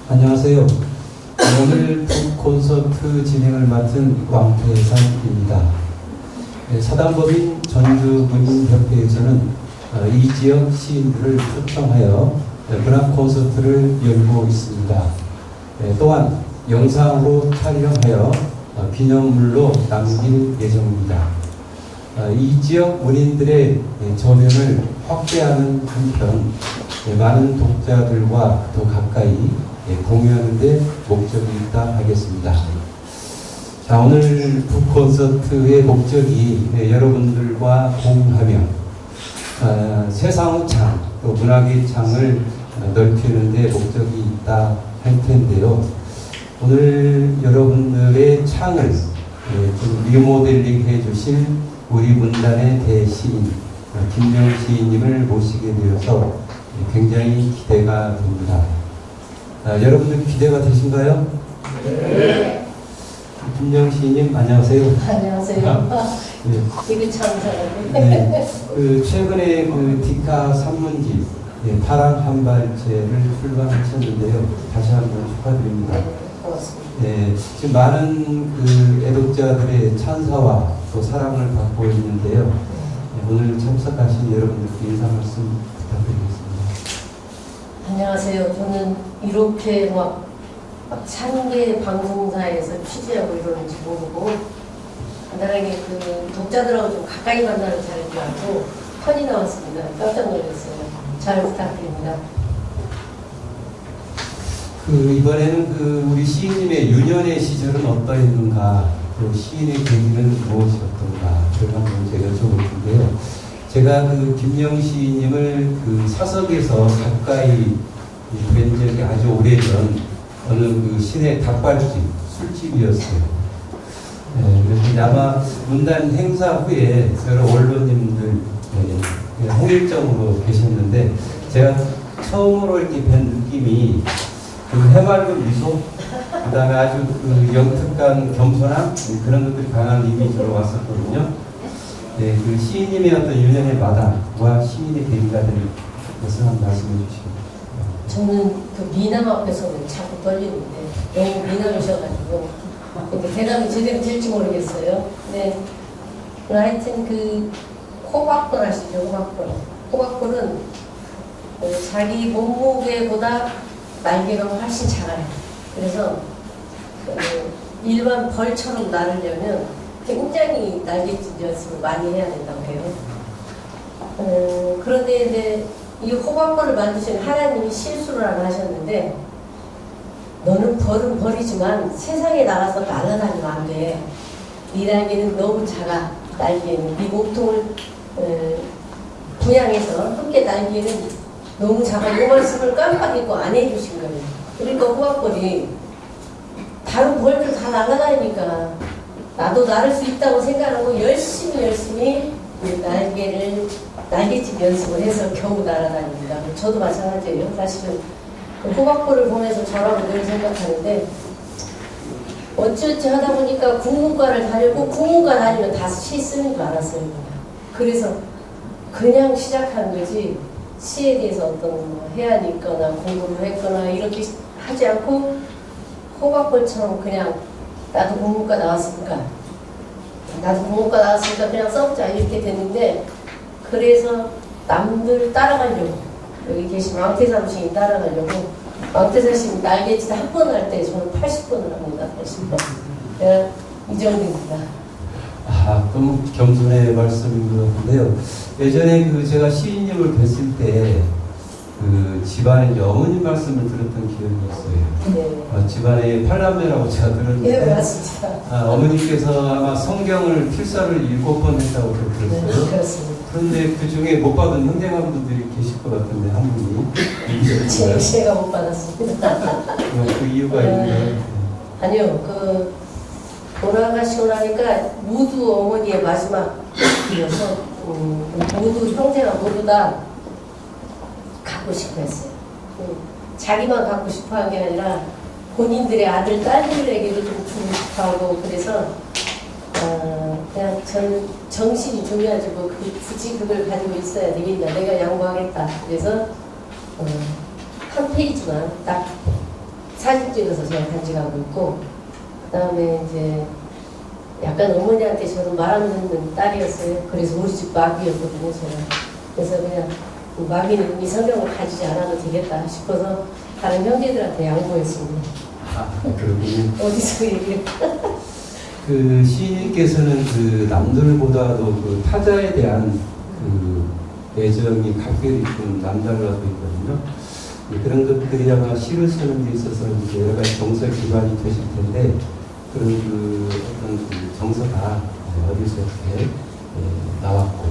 안녕하세요. 오늘 콘서트 진행을 맡은 왕태상입니다. 사단법인 전주문인협회에서는 이 지역 시인들을 초청하여 문학 콘서트를 열고 있습니다. 또한 영상으로 촬영하여 기념물로 남길 예정입니다. 이 지역 문인들의 저변을 확대하는 한편 많은 독자들과 더 가까이 공유하는 데 목적이 있다 하겠습니다. 자, 오늘 북콘서트의 목적이 여러분들과 공유하며 세상의 창, 또 문학의 창을 넓히는 데 목적이 있다 할 텐데요. 오늘 여러분들의 창을 좀 리모델링 해 주실 우리 문단의 대시인 김명 시인님을 모시게 되어서 굉장히 기대가 됩니다. 여러분들 기대가 되신가요? 네. 김명 시인님 안녕하세요. 안녕하세요. 네. 되게 참 사람이. 네. 최근에 디카 산문집 파랑 한 발째를 출간하셨는데요. 다시 한번 축하드립니다. 네, 고맙습니다. 네, 지금 많은 애독자들의 찬사와 또 사랑을 받고 있는데요. 오늘 참석하신 여러분들께 인사 말씀 부탁드리겠습니다. 안녕하세요. 저는 이렇게 막 상계 방송사에서 취재하고 이러는지 모르고 간단하게 독자들하고 좀 가까이 만나는 자리인 줄 알고 편히 나왔습니다. 깜짝 놀랐어요. 잘 부탁드립니다. 이번에는 우리 시인님의 유년의 시절은 어떠했는가, 또 시인의 계기는 무엇이었던가, 그걸 한번 제가 여쭤볼 텐데요. 제가 김명 시인님을 사석에서 가까이 뵌 적이 아주 오래전 어느 시내 닭발집, 술집이었어요. 그래서 아마 문단 행사 후에 여러 언론님들 홍일점으로 계셨는데 제가 처음으로 이렇게 뵌 느낌이 해맑은 미소, 그 다음에 아주 영특한 겸손함, 그런 것들이 강한 이미지로 왔었거든요. 네, 시인님의 어떤 유년의 마당과 시인의 계기가 된 것을 한번 말씀해 주시고. 저는 미남 앞에서는 자꾸 떨리는데 너무 미남이셔가지고 대답이 제대로 될지 모르겠어요. 네, 하여튼 호박벌 아시죠? 호박벌. 호박벌은 자기 몸무게보다 날개가 훨씬 작아요. 그래서 일반 벌처럼 나르려면 굉장히 날갯짓 연습을 많이 해야 된다고 해요. 그런데 이제 이 호박벌을 만드신 하나님이 실수를 안 하셨는데 너는 벌은 벌이지만 세상에 나가서 날아다니면 안 돼. 네 날개는 너무 작아. 날개는 네 몸통을 부양해서 함께 날개는 너무 작아. 이 말씀을 깜빡 잊고 안 해주신 거예요. 그러니까 호박벌이 다른 벌들 다 날아다니니까 나도 나를 수 있다고 생각하고 열심히 날개짓 연습을 해서 겨우 날아다닙니다. 저도 마찬가지예요. 사실은 호박벌을 보면서 저라고 늘 생각하는데 어찌어찌 하다 보니까 국문과를 다녔고 국문과 다니면 다 시 쓰는 줄 알았어요. 그래서 그냥 시작한 거지 시에 대해서 어떤 해안이 있거나 공부를 했거나 이렇게 하지 않고 호박벌처럼 그냥 나도 국문과 나왔으니까 그냥 써보자 이렇게 됐는데 그래서 남들 따라가려고 여기 계신 왕태삼 시인 따라가려고 왕태삼 시인 날갯짓 한 번 할 때 저는 80번을 합니다. 80번. 네, 이 정도입니다. 너무 겸손의 말씀인 것 같은데요. 예전에 제가 시인님을 뵀을 때 집안에 이제 어머님 말씀을 들었던 기억이 있어요. 네. 집안에 팔남매라고 제가 들었는데 네, 맞습니다. 어머니께서 아마 성경을 필사를 7번 했다고 들었어요. 네, 그렇습니다. 그런데 그 중에 못 받은 형제가분들이 계실 것 같은데 한 분이 제가 못 받았습니다. 그 이유가 있나요? 아니요, 돌아가시고 나니까 모두 어머니의 마지막이어서 모두 형제가 모두 다 갖고 싶어 했어요. 자기만 갖고 싶어 한 게 아니라 본인들의 아들, 딸들에게도 좀 주고 싶어 하고 그래서 그냥 저는 정신이 중요하지 뭐 굳이 그걸 가지고 있어야 되겠냐. 내가 양보하겠다. 그래서 한 페이지만 딱 사진 찍어서 제가 간직하고 있고 그 다음에 이제 약간 어머니한테 저는 말 안 듣는 딸이었어요. 그래서 우리 집 마귀였거든요, 제가. 그래서 그냥 마귀는 이 성경을 가지지 않아도 되겠다 싶어서 다른 형제들한테 양보했습니다. 그렇군요. 어디서 얘기해? 그 시인님께서는 그 남들보다도 그 타자에 대한 그 애정이 각별히 좀 남달라고 있거든요. 그런 것들이 아마 시를 쓰는 데 있어서 이제 여러 가지 정서 기반이 되실 텐데 그런 그 어떤 그 정서가 어디서 이렇게 나왔고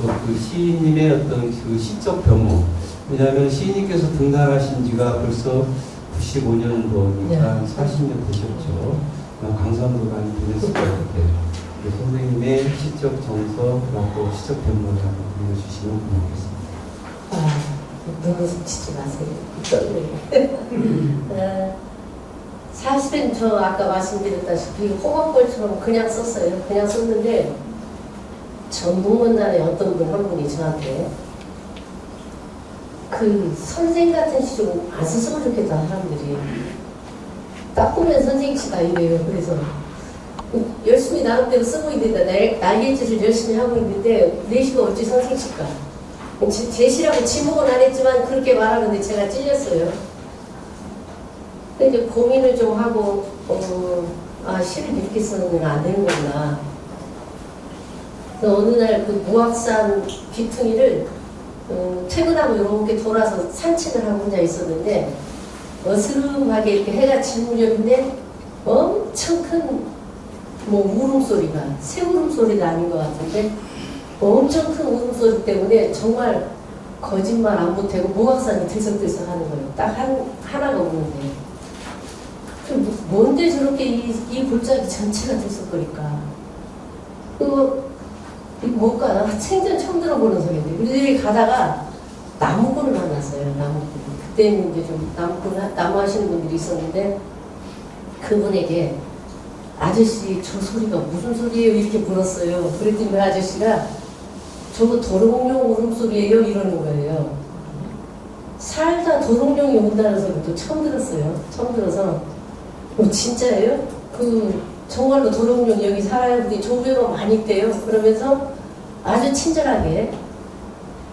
또 그 시인님의 어떤 그 시적 변모 왜냐하면 시인님께서 등단하신 지가 벌써 95년도니까 40년 되셨죠. 강사도 많이 보냈을 것 같아요. 선생님의 시적 정서라고 시적 변모를 한번 보여주시면 고맙겠습니다. 눈을 치지 마세요. 사실은 저 아까 말씀드렸다시피 호박벌처럼 그냥 썼어요. 그냥 썼는데 전북문단에 어떤 분 한 분이 저한테 그 선생 같은 시 좀 안 썼으면 좋겠다 사람들이 딱 보면 선생시다 이래요. 그래서 열심히 나름대로 쓰고 있는데 날갯짓을 열심히 하고 있는데 내 시가 어찌 선생실까? 제 시라고 지목은 안 했지만 그렇게 말하는데 제가 찔렸어요. 근데 이제 고민을 좀 하고 시를 이렇게 쓰면 안 되는 거구나. 그래서 어느 날 그 무악산 귀퉁이를 퇴근하고 이렇게 돌아서 산책을 하고 혼자 있었는데 어스름하게 이렇게 해가 질 무렵인데 엄청 큰 뭐 울음소리가 새 울음소리가 아닌 것 같은데 엄청 큰 울음소리 때문에 정말 거짓말 안 보태고 무악산이 들썩들썩 하는 거예요. 딱 하나가 오는데 뭔데 저렇게 이 골짜기 전체가 들썩거릴까? 그거 뭘까? 생전 처음 들어보는 소리인데 우리들이 가다가 나무꾼을 만났어요. 나무꾼. 그때는 이제 좀 나무 하시는 분들이 있었는데 그분에게 아저씨 저 소리가 무슨 소리예요? 이렇게 물었어요. 그랬더니 그 아저씨가 저거 도롱뇽 울음소리예요? 이러는 거예요. 살다 도롱뇽이 온다는 소리도 처음 들었어요. 처음 들어서 진짜예요? 정말로 도롱뇽 여기 살아요? 근데 조개가 많이 있대요. 그러면서 아주 친절하게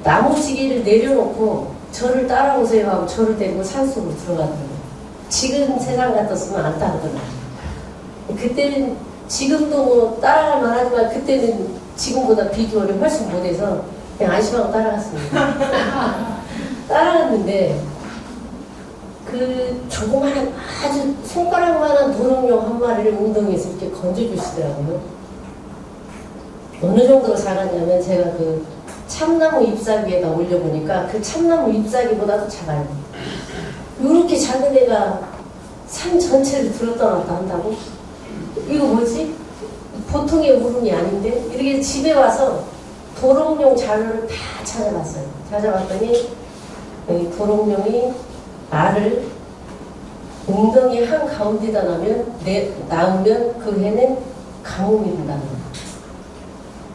나무지게를 내려놓고 저를 따라오세요 하고 저를 데리고 산속으로 들어가더라고요. 지금 세상 같았으면 안 따르더라고요. 그때는 지금도 뭐 따라갈 만하지만 그때는 지금보다 비주얼이 훨씬 못해서 그냥 안심하고 따라갔습니다. 따라갔는데 그 조그마한 아주 손가락만한 도롱뇽 한 마리를 웅덩이에서 이렇게 건져주시더라고요. 어느 정도로 작았냐면 제가 그 참나무 잎사귀에다 올려보니까 그 참나무 잎사귀보다도 작아요. 이렇게 작은 애가 산 전체를 들었다 놨다 한다고? 이거 뭐지? 보통의 울음이 아닌데? 이렇게 집에 와서 도롱뇽 자료를 다 찾아봤어요. 찾아봤더니 도롱뇽이 알을 웅덩이 한 가운데다 낳으면 그 해는 가뭄이 된다는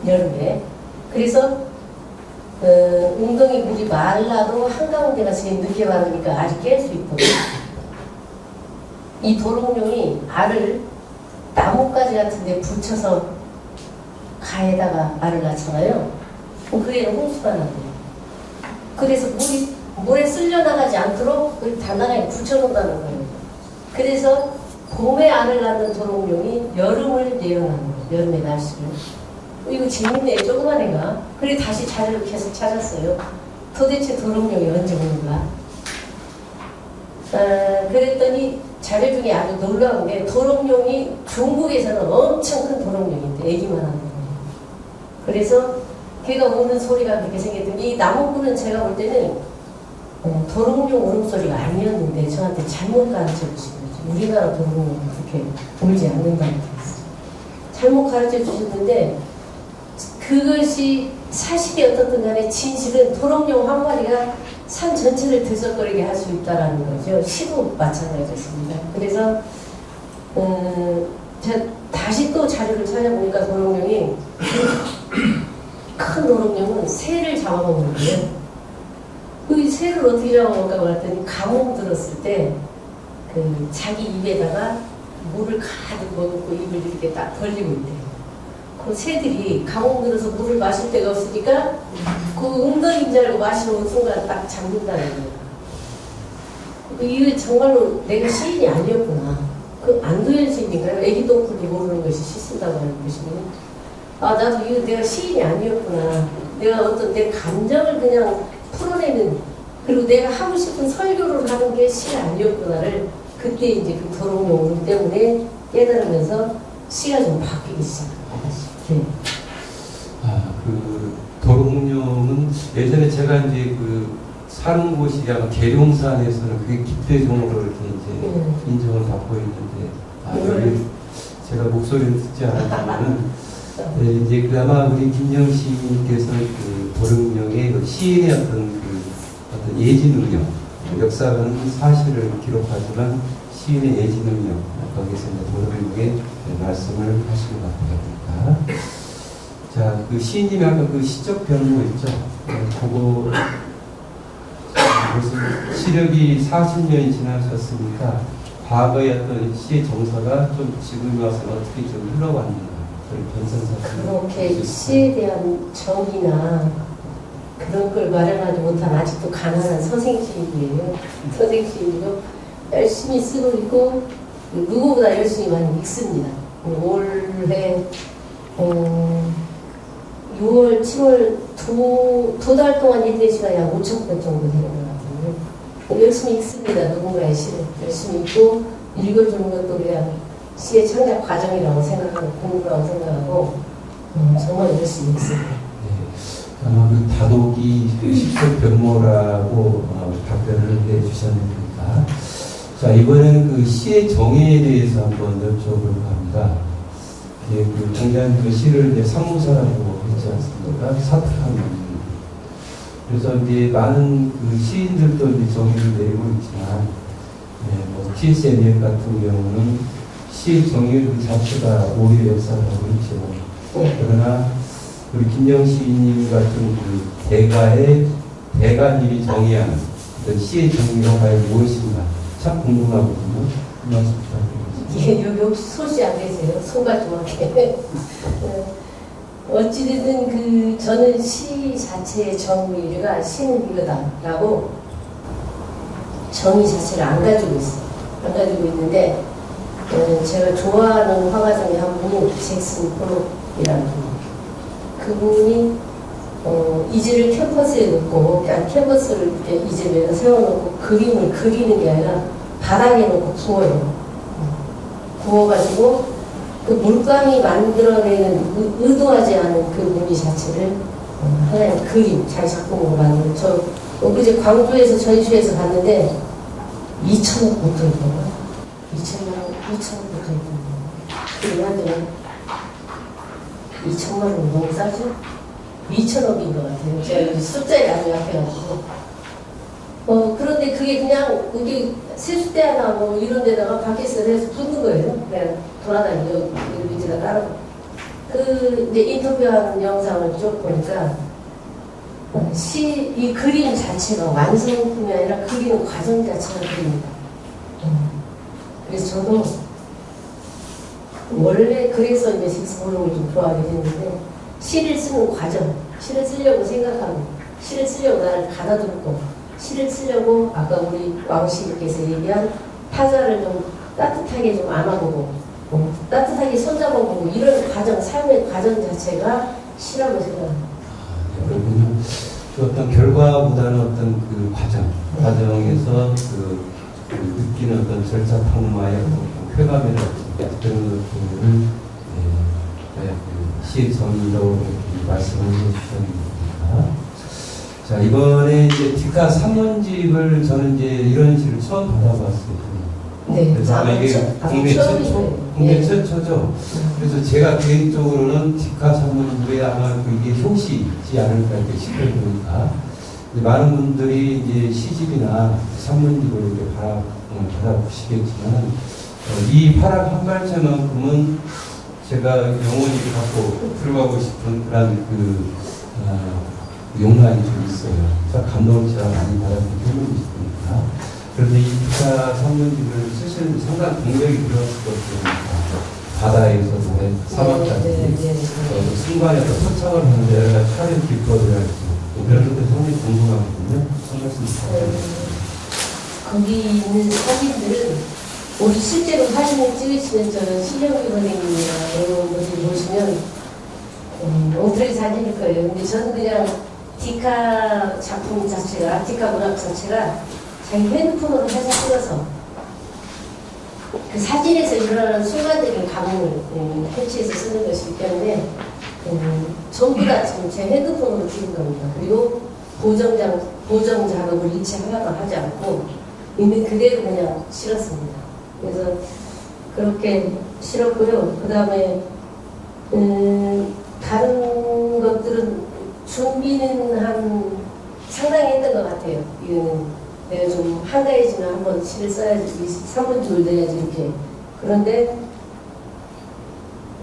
거예요. 여름에. 그래서 웅덩이 물이 말라도 한가운데가 제일 늦게 마르니까 알이 깰 수 있거든요. 이 도롱뇽이 알을 나뭇가지 같은 데 붙여서 가에다가 알을 낳잖아요. 그 애는 홍수가 나고요. 그래서 물에 쓸려나가지 않도록 단단하게 붙여놓는다는 거예요. 그래서 봄에 알을 낳는 도롱뇽이 여름을 내어나는 거예요. 여름의 날씨를. 이거 재밌네, 조그만 애가. 그래 다시 자료를 계속 찾았어요. 도대체 도롱뇽이 언제 오는가? 그랬더니 자료 중에 아주 놀라운 게 도롱뇽이 중국에서는 엄청 큰 도롱뇽인데 애기만 하는 거예요. 그래서 걔가 우는 소리가 그렇게 생겼더니 이 나무꾼은 제가 볼 때는 도롱뇽 울음소리가 아니었는데 저한테 잘못 가르쳐 주신 거죠. 우리나라 도롱뇽은 그렇게 울지 않는다는 게 있어요. 잘못 가르쳐 주셨는데 그것이 사실이 어떻든 간에 진실은 도롱뇽 한 마리가 산 전체를 들썩거리게 할 수 있다는 거죠. 시도 마찬가지였습니다. 그래서 제가 다시 또 자료를 찾아보니까 도롱뇽이 큰 도롱뇽은 새를 잡아먹는 거예요. 그 새를 어떻게 잡아먹을까 그랬더니 감옥 들었을 때 그 자기 입에다가 물을 가득 먹고 입을 이렇게 딱 벌리고 있대요. 그 새들이 감옥 들어서 물을 마실 데가 없으니까 그 웅덩이인 줄 알고 마시는 순간 딱 잠든다는 거예요. 이거 정말로 내가 시인이 아니었구나. 그 안도현 시인인가요? 애기 똥풀도 모르는 것이 시 쓴다고 하는 것이거든요. 아, 나도 이거 내가 시인이 아니었구나. 내가 어떤 내 감정을 그냥 풀어내는, 그리고 내가 하고 싶은 설교를 하는 게 시 아니었구나를 그때 이제 그 도롱뇽 때문에 깨달으면서 시가 좀 바뀌기 시작합니다. 네. 그 도롱뇽은 예전에 제가 이제 그 사는 곳이 아마 계룡산에서는 그게 기대종으로 이렇게 이제 인정을 받고 있는데, 여기 제가 목소리를 듣지 않았지만은 네, 이제 그 아마 우리 김영 시인께서는 그 도롱뇽의 그 시인의 어떤 예지 능력, 역사는 사실을 기록하지만 시인의 예지 능력, 거기서 이제 도롱뇽의 말씀을 하시는 것 같아요. 자, 그 시인님이 아까 그 시적 변모 있죠? 그거 무슨 시력이 40년이 지나셨으니까 과거의 어떤 시의 정서가 좀 지금 와서는 어떻게 좀 흘러왔는가 그런 변선사. 그렇게 시에 대한 정의나 그런 걸 마련하지 못한 아직도 가난한 선생시인이에요. 선생시인이고 열심히 쓰고 있고 누구보다 열심히 많이 읽습니다. 올해 6월, 7월 두 달 동안 읽는 시간이 한 5,000편 정도 되는 것 같아요. 열심히 읽습니다. 누군가의 시를 열심히 읽고 읽어주는 것도 그냥 시의 창작 과정이라고 생각하고 공부라고 생각하고 정말 열심히 읽습니다. 아마 그 다독이 시적 변모라고 답변을 해주셨으니까, 자, 이번에는 그 시의 정의에 대해서 한번 여쭤보려고 합니다. 예, 그 당장 그 시를 이제 상무사라고 했지 않습니까? 사특하는. 그래서 이제 많은 그 시인들도 이제 정의를 내리고 있지만, 예, 뭐 T.S. eliot 같은 경우는 시의 정의 그 자체가 오히려 역사라고 했죠. 그러나 우리 김영 시인님 같은 그 대가님이 정의한 어떤 시의 정의가 과연 무엇인가 참 궁금하거든요. 그 말씀 부탁드리겠습니다. 여기 혹시 소시 안 계세요? 소가 정확해. 어찌됐든 저는 시 자체의 정의가 시는 이거다라고 정의 자체를 안 가지고 있어요. 안 가지고 있는데 제가 좋아하는 화가 중에 한 분이 잭슨 폴록이라는 분. 그분이 이지를 캠퍼스에 놓고 캔버스를 이렇게 이지 위에 세워놓고 그림을 그리는 게 아니라 바닥에 놓고 구워요. 구워가지고 그 물감이 만들어내는 의도하지 않은 그 무늬 자체를 하나의 그림, 잘 작품으로 만들고 저 엊그제 광주에서 전시회에서 봤는데 2,000원 붙어 있는 거야. 2,000원 붙어 있는 거야. 그리고 한대는 2천만 원 너무 싸죠? 2천억인 것 같아요. 제가 숫자에 나중에 앞에가지고. 그런데 그게 그냥, 여기 세숫대 하나 뭐 이런 데다가 밖에서 해서 붙는 거예요. 그냥 돌아다니고, 여기 밑에다 따르고. 이제 인터뷰하는 영상을 쭉 보니까, 이 그림 자체가 완성품이 아니라 그리는 과정 자체가 그립니다. 그래서 저도 원래 그래서 이제 잭스폴록을 좀 좋아하게 됐는데 시를 쓰는 과정, 시를 쓰려고 생각하고 시를 쓰려고 나를 가다듬고 시를 쓰려고 아까 우리 왕씨께서 얘기한 타자를 좀 따뜻하게 좀 안아보고 따뜻하게 손잡아보고 이런 과정, 삶의 과정 자체가 시라고 생각합니다. 그렇군요. 그 어떤 결과보다는 어떤 그 과정에서 느끼는 어떤 절차탕마의 어떤 쾌감이라든지 그런 것들을 시의 정의로 말씀을 해주셨습니다. 자, 이번에 이제 뒷가 3원집을 저는 이제 이런 시를 처음 받아봤어요. 네. 그래서 아마 이게 국내 최초, 국내 최초죠. 그래서 제가 개인적으로는 디카 산문집에 아마 이게 효시지 않을까 이렇게 싶어보니까 많은 분들이 이제 시집이나 산문집을 이렇게 받아보시겠지만 이 파락 한 발자만큼은 제가 영원히 갖고 들어가고 싶은 그런 욕망이 좀 있어요. 그래서 감동을 제가 많이 받았기 때문이니까. 그런데 이 기타 산문집을 쓰시는 상당히 공력이 들어갔을 것 같으니까 바다에서도 사막까지 순간에서 서창을 하는데 여러 가지 촬영 기법을 할수 그런 것도 상당히 궁금하거든요. 한 말씀 부탁드립니다. 거기 있는 사진들은 우리 실제로 사진을 찍으시는 저는 신영규 선생님이나 이런 분들 보시면 엉터리 사진일 거예요. 근데 저는 그냥 디카 작품 자체가, 디카 문학 자체가 자기 핸드폰으로 사진 찍어서 그 사진에서 일어나는 순간적인 감흥을 캐치해서 쓰는 것이기 때문에 전부 다 지금 제 핸드폰으로 찍은 겁니다. 그리고 보정 작업을 일체 하나도 하지 않고 있는 그대로 그냥 실었습니다. 그래서 그렇게 실었고요. 그 다음에 다른 것들은 준비는 상당히 했던 것 같아요. 이거는 내가 좀 한가해지면 한번 시를 써야지, 산문집을 내야지 이렇게. 그런데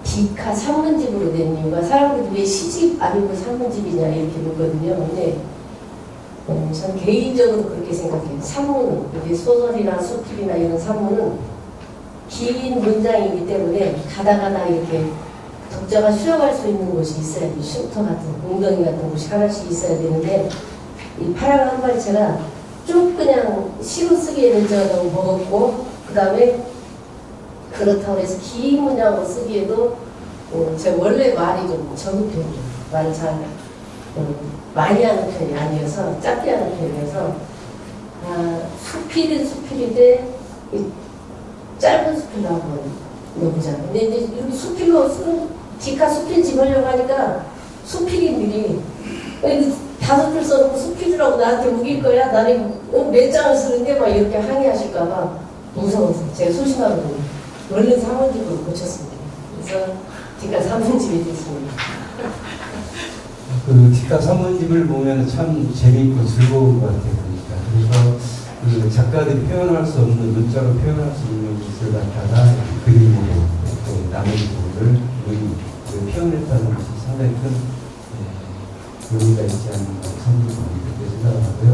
디카 산문집으로 된 이유가 사람들이 왜 시집 아니고 산문집이냐 이렇게 묻거든요. 근데 전 개인적으로 그렇게 생각해요. 산문은, 이게 소설이나 수필이나 이런 산문은 긴 문장이기 때문에 가다가다 이렇게 독자가 쉬어갈 수 있는 곳이 있어야 돼요. 쉼터 같은, 웅덩이 같은 곳이 하나씩 있어야 되는데 이 파랑 한 발체가 쭉 그냥 시로 쓰기에는 제가 너무 버겁고 그 다음에 그렇다고 해서 긴 문장으로 쓰기에도 제가 원래 말이 좀 적은 편이에요. 말을 잘 많이 하는 편이 아니어서 짧게 하는 편이어서 수필은 수필인데 짧은 수필로 한번 넣어보자. 근데 이제 이렇게 수필로 쓰는 디카 수필집 하려고 하니까 수필인들이 5줄 써놓고 수필이라고 나한테 우길 거야? 나는 몇 장을 쓰는데 막 이렇게 항의하실까봐 무서워서 제가 소심하거든요. 얼른 산문집으로 고쳤습니다. 그래서 디카 산문집이 됐습니다. 그 디카 산문집을 보면 참 재미있고 즐거운 것 같아요. 그러니까. 그래서 그 작가들이 표현할 수 없는, 문자로 표현할 수 없는 것을 갖다가 그림으로 또 남의 부분을 표현했다는 것이 상당히 큰 의미가 있지 않는가 그렇게 생각하고요.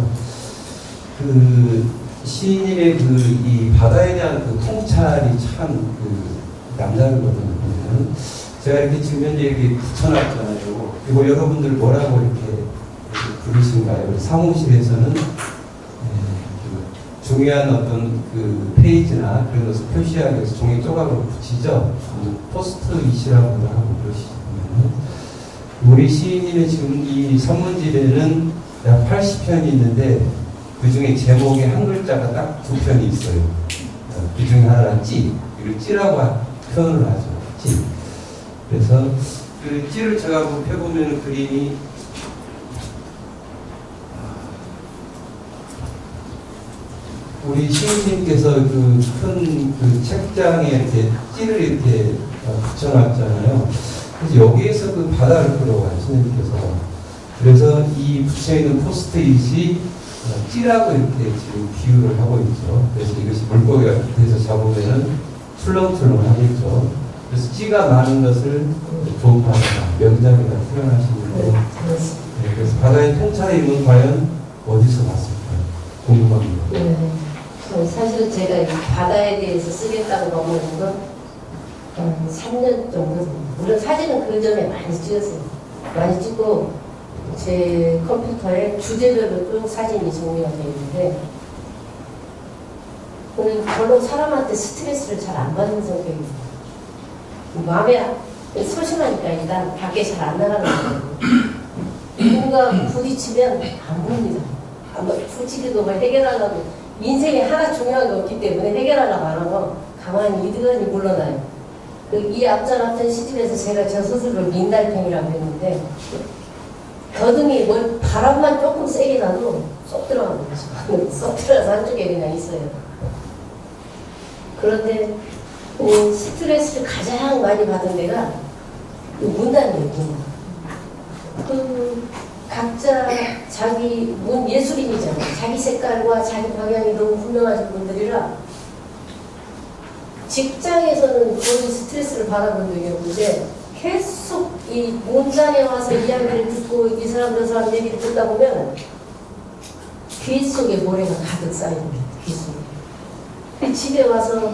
그 시인의 이 바다에 대한 그 통찰이 참 남다르거든요. 제가 이렇게 지금 현재 이렇게 붙여놨잖아요. 그리고 여러분들 뭐라고 이렇게 부르신가요? 사무실에서는 중요한 어떤 그 페이지나 그런 것을 표시하기 위해서 종이 조각으로 붙이죠. 포스트잇이라고 하고 그러시면 우리 시인님의 지금 이 산문집에는 약 80편이 있는데 그 중에 제목에 한 글자가 딱 2편이 있어요. 그 중에 하나가 찌, 이걸 찌라고 표현을 하죠. 찌. 그래서 그 찌를 제가 한번 펴보면 그림이 우리 시인님께서 그 큰 책장에 이렇게 찌를 이렇게 붙여놨잖아요. 그래서 여기에서 그 바다를 끌어와요, 선생님께서. 그래서 이 붙여있는 포스트잇이 찌라고 이렇게 지금 비유를 하고 있죠. 그래서 이것이 물고기가 밑에서 잡으면은 출렁출렁 하겠죠. 그래서 찌가 많은 것을 조업하다, 명장이라 표현하시는데, 네, 그래서 바다의 통찰의 힘은 과연 어디서 났을까요? 궁금합니다. 네. 사실은 제가 이 바다에 대해서 쓰겠다고 넘어온 건 3년 정도. 물론 사진은 그 전에 많이 찍었어요. 많이 찍고 제 컴퓨터에 주제별로 쭉 사진이 정리가 되어 있는데 별로 사람한테 스트레스를 잘 안 받는 성격입니다. 마음에 소심하니까 일단 밖에 잘 안 나가는 거예요. 누군가 부딪히면 안 봅니다. 부딪히기도 뭐 해결하려고 인생에 하나 중요한 게 없기 때문에 해결하려고 안 하고 가만히 이득하니 물러나요. 이 앞전 시집에서 제가 저 스스로를 민달팽이라고 했는데 더듬이 뭐 바람만 조금 세게 나도 쏙 들어가는 거죠. 쏙 들어가서 한쪽에 그냥 있어요. 그런데 스트레스를 가장 많이 받은 데가 문단이에요. 문단. 그 각자 자기 예술인이잖아요. 자기 색깔과 자기 방향이 너무 분명하신 분들이라 직장에서는 거의 스트레스를 받아본 적이 없는데 계속 이 문단에 와서 이야기를 듣고 이 사람 저 사람 얘기를 듣다 보면 귀 속에 모래가 가득 쌓입니다. 귀 속에. 집에 와서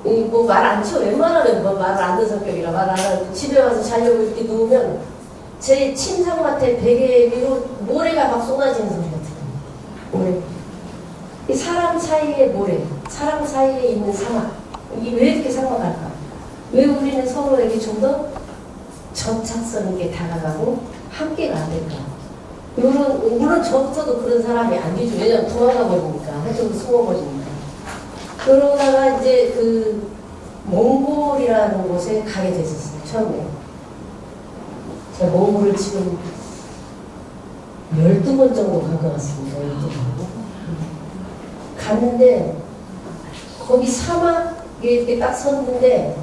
뭐 말 안 쳐. 웬만하면 뭐 말을 안 듣는 성격이라 말 안 하고 집에 와서 자려고 이렇게 누우면 제 침상맡에 베개 위로 모래가 막 쏟아지는 소리가 들려요. 모래. 이 사람 사이의 모래, 사람 사이에 있는 사막. 이게 왜 이렇게 사막할까? 왜 우리는 서로에게 좀 더 접착성 있게 다가가고 함께가 안 될까? 물론 저부터도 그런 사람이 아니죠. 왜냐면 도망가 버리니까. 한쪽으로 숨어 버리니까. 그러다가 이제 그 몽골이라는 곳에 가게 됐었어요. 처음에. 제가 몽골을 지금 12번 정도 간 것 같습니다. 12번. 갔는데 거기 사막에 이렇게 딱 섰는데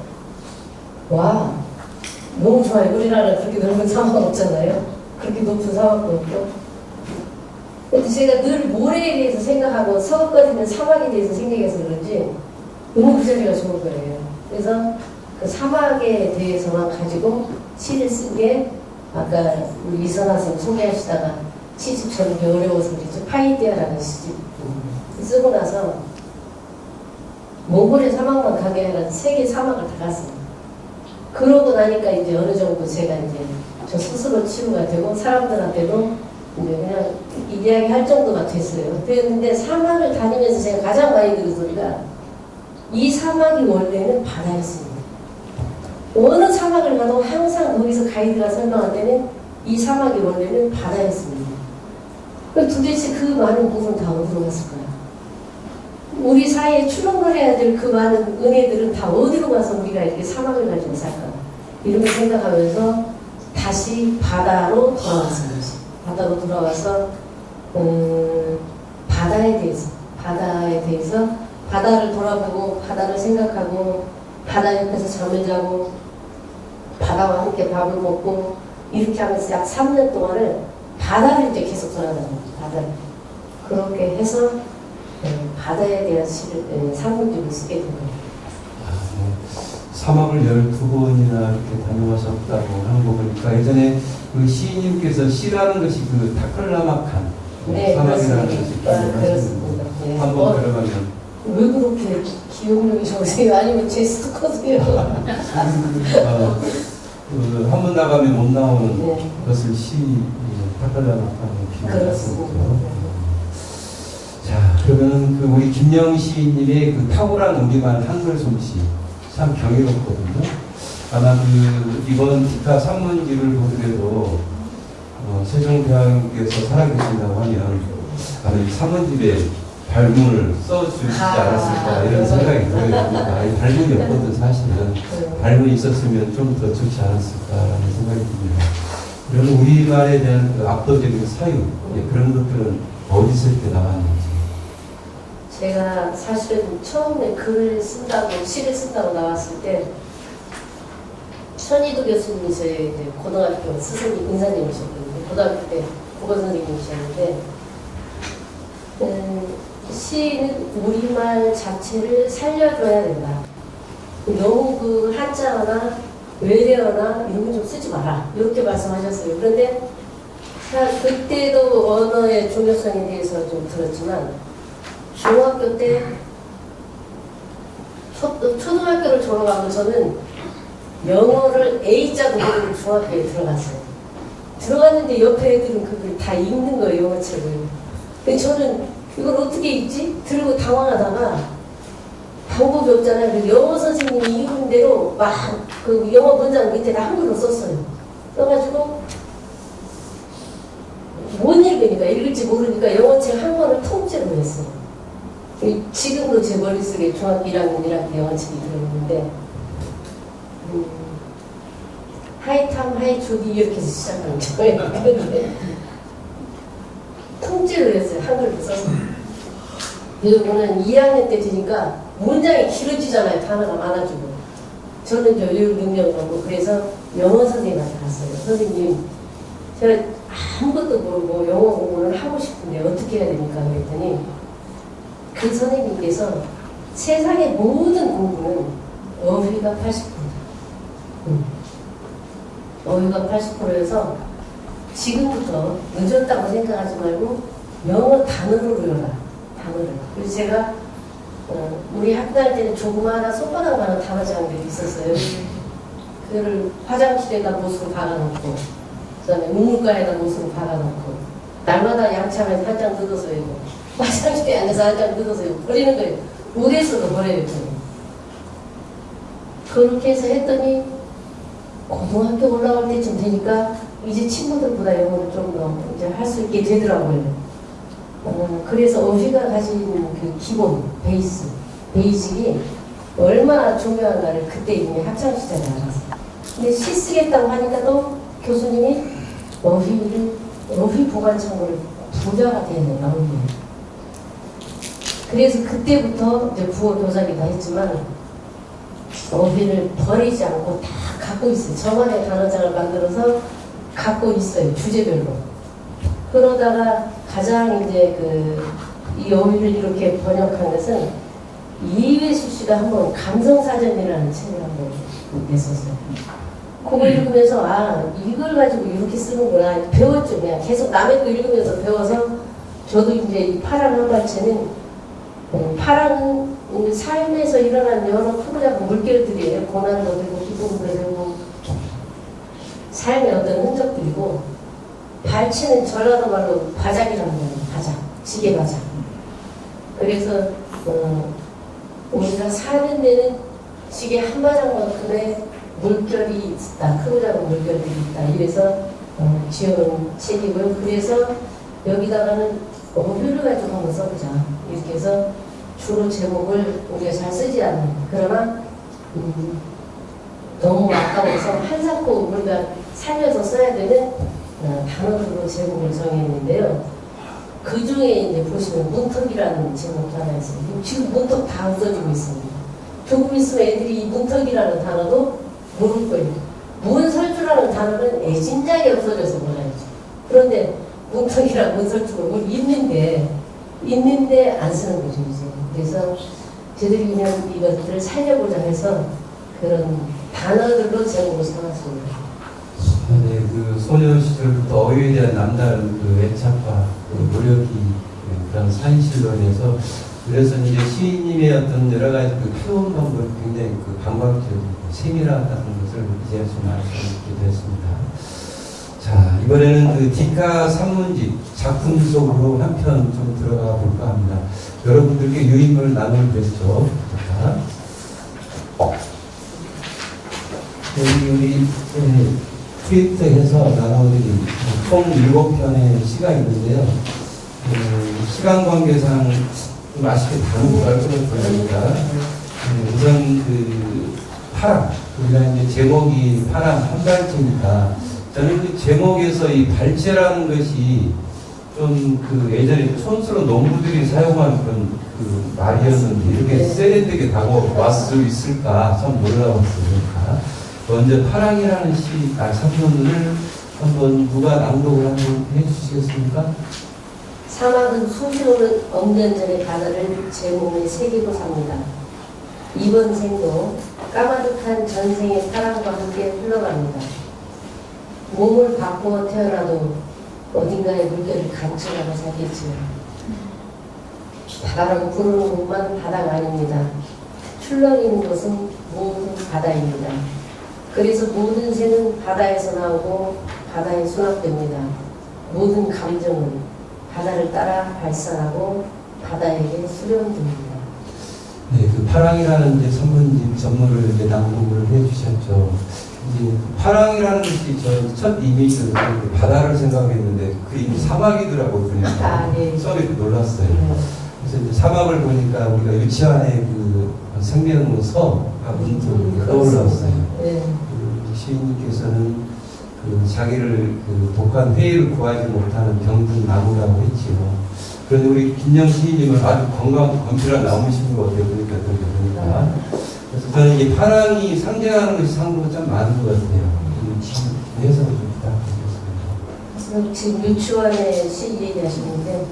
와 너무 좋아요. 우리나라는 그렇게 넓은 사막 없잖아요. 그렇게 높은 사막도 없고. 근데 제가 늘 모래에 대해서 생각하고 서거거리는 사막에 대해서 생각해서 그런지 너무 그 자리가 좋은 거예요. 그래서 그 사막에 대해서만 가지고 시를 쓴 게 아까 우리 이선아 선생님 소개하시다가 시집 저는 어려워서 그랬죠. 파이디아라는 시집 쓰고 나서 몽골의 사막만 가게 아니라 세계 사막을 다 갔어요. 그러고 나니까 이제 어느 정도 제가 이제 저 스스로 치유가 되고 사람들한테도 이제 그냥 이야기할 정도가 됐어요. 그랬는데 사막을 다니면서 제가 가장 많이 들은 소리가 이 사막이 원래는 바다였습니다. 어느 사막을 가도 항상 거기서 가이드가 설명할 때는 이 사막이 원래는 바다였습니다. 도대체 그 많은 부분 다 어디로 갔을까요? 우리 사이에 추론을 해야 될 그 많은 은혜들은 다 어디로 가서 우리가 이렇게 사막을 가지고 살까? 이런 걸 생각하면서 다시 바다로 돌아왔어요. 바다로 돌아와서 바다에 대해서 바다를 돌아보고 바다를 생각하고 바다 옆에서 잠을 자고 바다와 함께 밥을 먹고 이렇게 하면서 약 3년 동안을 바다를 이제 계속 돌아다닙니다. 바다를. 그렇게 해서 바다에 대한 시를 산문집을 쓰게 된 거예요. 사막을 12번이나 이렇게 다녀오셨다고 하는 거 보니까 예전에 그 시인님께서 시라는 것이 그 타클라마칸 네, 사막이라는 그렇습니다. 것이 그렇습니다. 네. 한번 들어가면 왜 그렇게 기억력이 좋으세요? 아니면 제 스토커세요? 한번 나가면 못 나오는 네. 것을 타클라마칸으로 그렇습니다. 표현했었죠. 자, 그러면 그 우리 김영 시인님의 그 탁월한 우리말 한글 솜씨 참 경이롭거든요. 아마 그 이번 기타 산문지를 보더라도 세종대왕께서 살아계신다고 하면 아마 이 산문집에 발문을 써주시지 않았을까 이런 생각이 들어요. 발문이 없거든 사실은. 발문이 있었으면 좀 더 좋지 않았을까라는 생각이 듭니다. 그러면 우리말에 대한 그 압도적인 사유 그런 것들은 어디서 이렇게 나왔는지. 제가 사실은 처음에 글을 쓴다고 시를 쓴다고 나왔을 때 천이도 교수님이 저희 이제 고등학교 스승님 인사님이셨거든요. 고등학교 때 국어 선생님이셨는데 시는 우리말 자체를 살려줘야 된다. 너무 그 한자어나 외래어나 이런 거 좀 쓰지 마라. 이렇게 말씀하셨어요. 그런데 그때도 언어의 중요성에 대해서 좀 들었지만 중학교 때 초등학교를 졸업하고 저는 영어를 A자 공부를 중학교에 들어갔어요. 들어갔는데 옆에 애들은 그걸 다 읽는 거예요, 영어책을. 근데 저는 이걸 어떻게 읽지? 들고 당황하다가 방법이 없잖아요. 그래서 영어 선생님이 읽은 대로 막 그 영어 문장 밑에다 한글로 썼어요. 써가지고 못 읽으니까 읽을지 모르니까 영어책 한 권을 통째로 했어요. 지금도 제 머릿속에 중학교 1학년 1학기 영어책이 들어있는데 하이탐 하이초디 이렇게 해서 시작하는 거예요. 그런데 통째로 했어요. 한글로 써서. 그리고는 2학년 때 되니까 문장이 길어지잖아요. 단어가 많아지고. 저는 이제 의료 능력하고 그래서 영어 선생님한테 갔어요. 선생님, 제가 아무것도 모르고 영어 공부를 하고 싶은데 어떻게 해야 됩니까? 그랬더니 그 선생님께서 세상의 모든 공부는 어휘가 80%. 어휘가 80%여서 지금부터 늦었다고 생각하지 말고 영어 단어를 외워라. 단어를. 그래서 제가 우리 학교 다닐 때는 조그마한 손바닥만한 단어장들이 있었어요. 그거를 화장실에다 못으로 박아놓고 그다음에 우물가에다 못으로 박아놓고 날마다 양치하면서 한 장 뜯어서 외고 화장실에 앉아서 한 장 뜯어서 외고 버리는 거예요. 무대에서도 버려야 되고 그렇게 해서 했더니 고등학교 올라갈 때쯤 되니까 이제 친구들보다 영어를 좀 더 이제 할 수 있게 되더라고요. 그래서 어휘가 가진 그 기본 베이직이 얼마나 중요한가를 그때 이미 학창시절에 알았어요. 근데 시 쓰겠다고 하니까 또 교수님이 어휘 보관 창고를 부자가 돼야 된다고 해요. 그래서 그때부터 이제 국어 교사기도 했지만 어휘를 버리지 않고 다 갖고 있어요. 저만의 단어장을 만들어서 갖고 있어요. 주제별로. 그러다가 가장 이제 이 어휘를 이렇게 번역한 것은 이회수 씨가 한번 감성사전이라는 책을 한번 냈었어요. 그거 읽으면서 이걸 가지고 이렇게 쓰는구나 배웠죠. 그냥 계속 남의 거 읽으면서 배워서 저도 이제 이 파랑 한발체는 파랑 삶에서 일어난 여러 크고작은 물결들이에요. 고난도 되고 기쁨도 되고 삶의 어떤 흔적들이고 발치는 전라도 말로 바작이라는 거예요. 바작, 지게 바작. 그래서 우리가 사는 데는 지게 한 바작만큼의 물결이 있다. 크고 작은 물결들이 있다. 이래서 지어놓은 책이고요. 그래서 여기다가는 어휘를 가지고 한번 써보자. 이렇게 해서 주로 제목을 우리가 잘 쓰지 않는 그러나 너무 아까워서 한사코 우리가 살려서 써야 되는 단어들로 제목을 정했는데요. 그 중에 이제 보시면 문턱이라는 제목이 하나 있어요. 지금 문턱 다 없어지고 있습니다. 조금 있으면 애들이 이 문턱이라는 단어도 모를 거예요. 문설주라는 단어는 애진작이 없어져서 몰라야죠. 그런데 문턱이랑 문설주가 있는데 안 쓰는 거죠, 이제. 그래서 저희들이 그냥 이것들을 살려보자 해서 그런 단어들로 제목을 삼았습니다. 네, 그 소년 시절부터 어휘에 대한 남다른 그 애착과 그 노력이 그런 사인실론에서 그래서 이제 시인님의 어떤 여러 가지 그 표현 방법이 굉장히 그 감각적이고 세밀하다는 것을 이제 좀 알 수 있게 됐습니다. 자, 이번에는 그 디카 산문집 작품 속으로 한 편 좀 들어가 볼까 합니다. 여러분들께 유인을 나눠드렸죠. 자, 우리 트위터에서 나눠드린 총 7편의 시가 있는데요. 시간 관계상 좀 아쉽게 다른 거를 보여드립니다. 우선 파랑, 우리가 이제 제목이 파랑 한 발제니까 저는 그 제목에서 이 발제라는 것이 좀 예전에 촌스러운 농부들이 사용한 그런 말이었는데 이렇게 세련되게 다가올 수 있을까 참 놀라웠으니까 먼저 파랑이라는 산문을 한번 누가 낭독을 한번 해주시겠습니까? 사막은 수시로는 억년 전의 바다를 제 몸에 새기고 삽니다. 이번 생도 까마득한 전생의 파랑과 함께 흘러갑니다. 몸을 바꾸어 태어나도 어딘가에 물결을 간직하고 살겠지요. 바다라고 부르는 곳만 바다가 아닙니다. 출렁이는 곳은 모든 바다입니다. 그래서 모든 새는 바다에서 나오고 바다에 수납됩니다. 모든 감정은 바다를 따라 발산하고 바다에게 수렴됩니다. 네, 그 파랑이라는 이제 산문집 전문을 이제 낭독을 해주셨죠. 이제 파랑이라는 것이 첫 이미지는 바다를 생각했는데 그게 사막이더라고요. 그러니까 네. 처음에 놀랐어요. 그래서 이제 사막을 보니까 우리가 유치원의 그 생명서가 문득 떠올랐어요. 네. 시인님께서는 자기를 독한 회의를 구하지 못하는 병든 나무라고 했지요. 그런데 우리 김영 시인님은 아주 건강 검실한 나무신 것 같아요. 보니까 보니까. 그래서 저는 이 파랑이 상징하는 것이 상도가 참 많은 것 같아요. 해석을 좀 부탁드리겠습니다. 지금 유치원의 시 얘기하시는데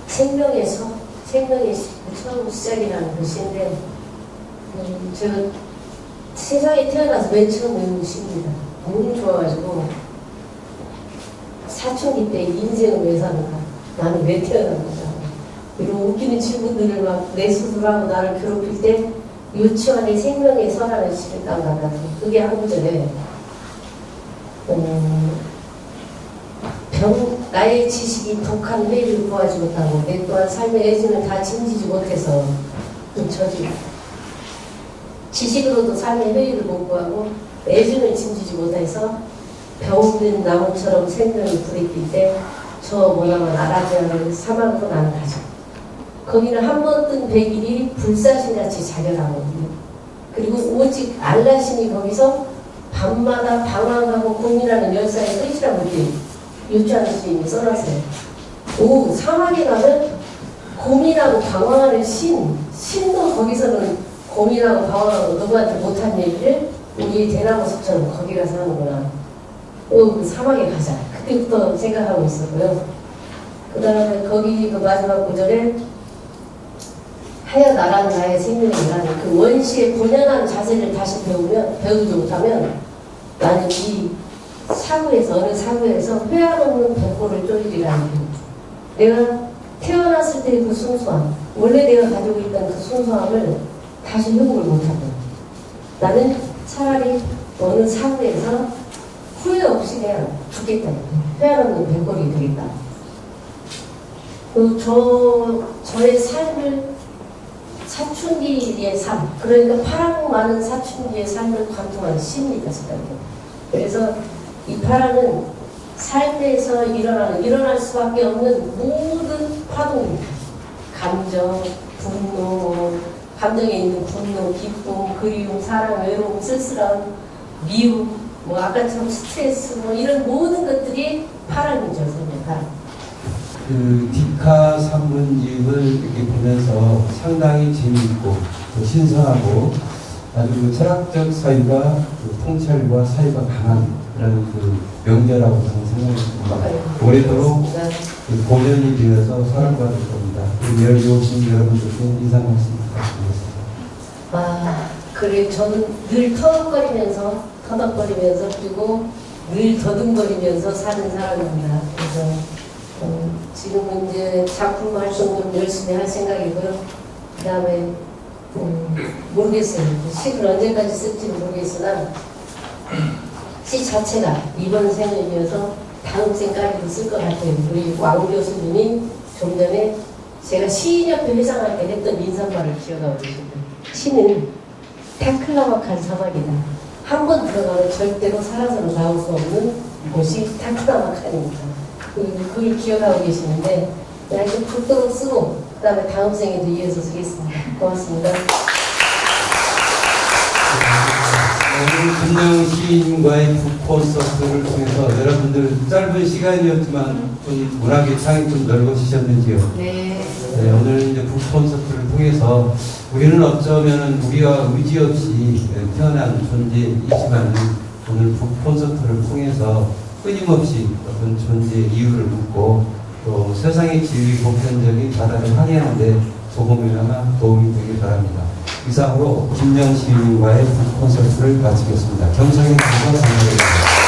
생명의 시, 처음 시작이라는 것인데 제가 세상에 태어나서 맨 처음 외운 시입니다. 너무 좋아가지고 사춘기 때 인생을 왜 사는가, 나는 왜 태어났는가, 이런 웃기는 질문들을 막 내 스스로하고 나를 괴롭힐 때 유치원의 생명의 서라는 시를 딱 만나서 그게 한 구절에 나의 지식이 독한 회의를 구하지 못하고 내 또한 삶의 애증을 다 짐지지 못해서 저지 지식으로도 삶의 회의를 못 구하고 애증을 짐지지 못해서 병든 나무처럼 생명이 부딪힐 때 저 모양을 알아지 않을 사망으로 나는 가죠. 거기는 한 번 뜬 백일이 불사신같이 자결하거든요. 그리고 오직 알라신이 거기서 밤마다 방황하고 고민하는 열사의 끝이라고 이렇게 유치원 스님이 써놨어요. 오, 사막에 가면 고민하고 방황하는 신도 거기서는 고민하고 방황하고 누구한테 못한 얘기를 우리 대나무 숲처럼 거기 가서 하는구나. 그 사막에 가자. 그때부터 생각하고 있었고요. 그 다음에 거기 그 마지막 구절에 하여 나란 나의 생명이라는 그 원시의 본연한 자세를 다시 배우지 못하면 나는 이 사고에서, 어느 사고에서 회한 없는 백골을 쪼리리라는 게 내가 태어났을 때 그 순수함, 원래 내가 가지고 있던 그 순수함을 다시 회복을 못하고 나는 차라리 어느 사고에서 후회 없이 그냥 죽겠다. 회한 없는 백골이 되겠다. 저의 삶을 사춘기의 삶, 그러니까 파랑 많은 사춘기의 삶을 관통한 시입니다. 그래서 이 파랑은 삶에서 일어날 수밖에 없는 모든 파동입니다. 감정, 분노, 감정에 있는 분노, 기쁨, 그리움, 사랑, 외로움, 쓸쓸함, 미움, 아까처럼 스트레스, 이런 모든 것들이 파랑이죠. 파랑. 그 디카 산문집을 이렇게 보면서 상당히 재미있고 또 신선하고 아주 그 철학적 사유가 그 통찰과 사유가 강한 그런 그 명제라고 저는 생각합니다. 오래도록 그 고전이 되어서 사랑받을 겁니다. 그리고 여기 오신 여러분들께 인사 말씀 부탁드리겠습니다. 그래, 저는 늘 터덕거리면서 그리고 늘 더듬거리면서 사는 사람입니다. 그래서 지금은 이제 작품 활동 좀 열심히 할 생각이고요. 그 다음에 모르겠어요. 시를 언제까지 쓸지는 모르겠으나 시 자체가 이번 생을 이어서 다음 생까지도 쓸 것 같아요. 우리 왕 교수님이 좀 전에 제가 시인협회 회장할 때 했던 인사말을 기억하고 계십니다. 시는 타클라막한 사막이다. 한 번 들어가면 절대로 살아서는 나올 수 없는 곳이 타클라막한입니다. 그걸 기억하고 계시는데 이렇게 붙도록 쓰고 그 다음에 다음 생에도 이어서 쓰겠습니다. 고맙습니다. 오늘 김영 시인과의 북 콘서트를 통해서 여러분들 짧은 시간이었지만 좀 문학의 창이 좀 넓어지셨는지요? 네. 네, 오늘 이제 북 콘서트를 통해서 우리는 어쩌면 우리가 의지 없이 태어난 존재이지만 오늘 북 콘서트를 통해서 끊임없이 어떤 존재의 이유를 묻고 또 세상의 지위 보편적인 바다를 항해하는 데 조금이나마 도움이 되길 바랍니다. 이상으로 김영 시인과의 북 콘서트를 마치겠습니다. 경청해 주셔서 감사드립니다.